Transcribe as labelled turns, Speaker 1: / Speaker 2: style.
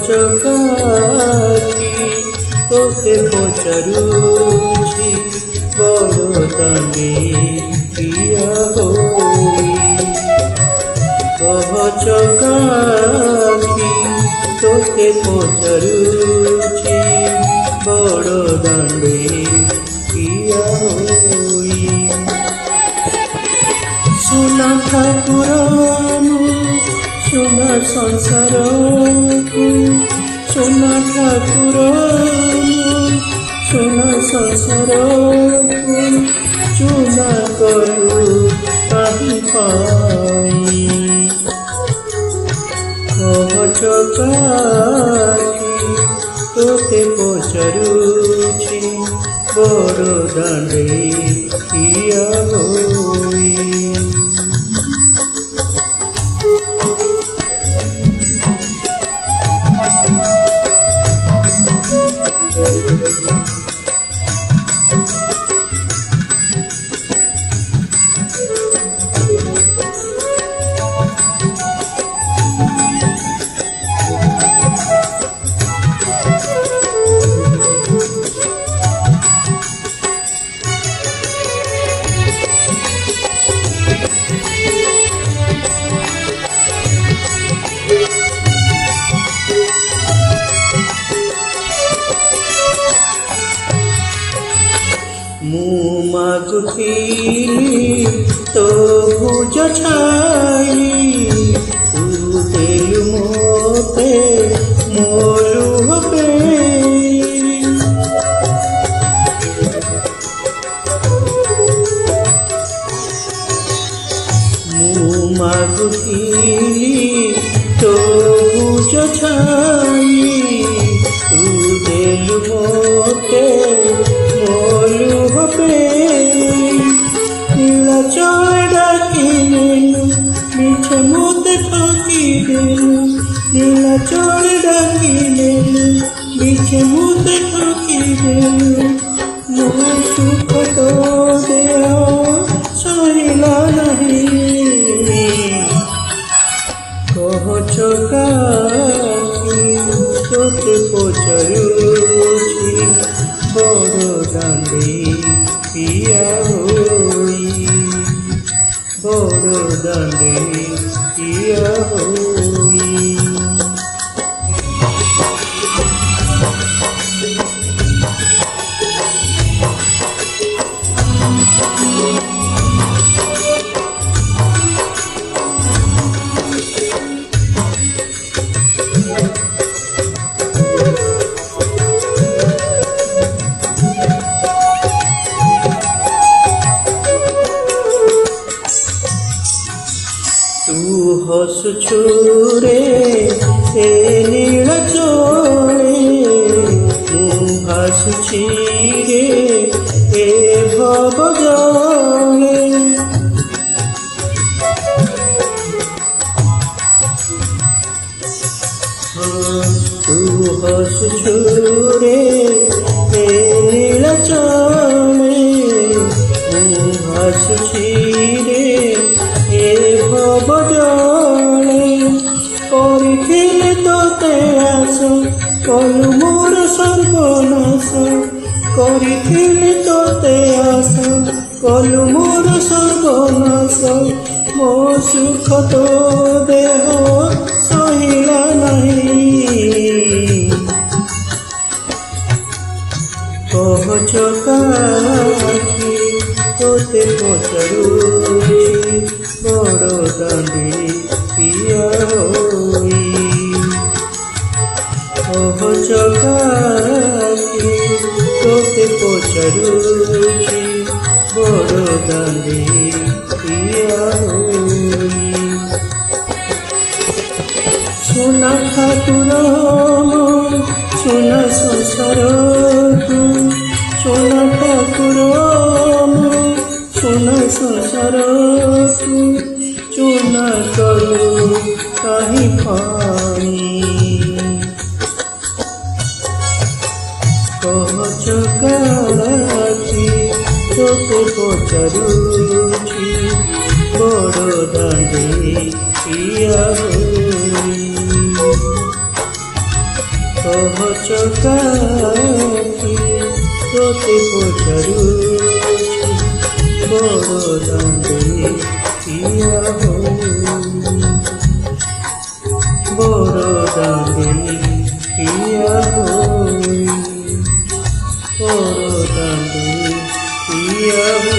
Speaker 1: চকাকি তোতে পচারুছি বড় দামে প্রিয়া হই চকাকি তোতে পচারুছি বড় দামে প্রিয়া হই সোনা ঠাকুর সোনা সংসারକୁ সোনা ঠাকুর সোনা সংসারକୁ চুনা করু কাহি পাই চকাকি তোতে পচারুছি বড় দাঁড়ে প্রিয়া হই মাগুଥିଲି তো ভুজ ছাই তু দেলু মোতে মোলু হবে মাগুଥିଲି তো ভুজ ছাই তু দেলু মোতে মোলু হবে মিছে মতে ঠকি দেলু নীলা চোর ডাকি দেলু মিছে মতে ঠকি দেলু মো সুখ তো দেহ সহিলা নাহি কহ চকাকি তোতে পচারুছি বড় দাঁড়ে প্রিয়া হই বড় দাঁড়ে প্রিয়া হই তু হসুছু রে এ নীল চলে মু ভাসুছি রে এ ভব জলে তু হসুছু রে এ নীল চলে মু ভাসুছি রে এ ভব জলে করিছিলে তোতে আস কলু মোর সর্বনাশ করিছিলে তোতে আস কলু মোর সর্বনাশ মো সুখ তো দেহ সহিলা নাহি কহ চকাকি তোতে পচারুছি বড় দাঁড়ে প্রিয়া হই কহ চকাকি তোতে পচারুছি বড় দাঁড়ে প্রিয়া হই সোনা ঠাকুর সোনা সংসারକୁ সোনা ঠাকুর সোনা সংসারକୁ চুনা করু কাহি পাই কহ চকাকি তোতে পচারুছি বড় দাঁড়ে প্রিয়া হই ଚକାଠି ତୋତେ ପଚାରୁଛି ବଡ଼ ଦାଣ୍ଡରେ ଠିଆ ହୋଇ ବଡ଼ ଦାଣ୍ଡରେ ଠିଆ ହୋଇ ବଡ଼ ଦାଣ୍ଡରେ ଠିଆ ହୋଇ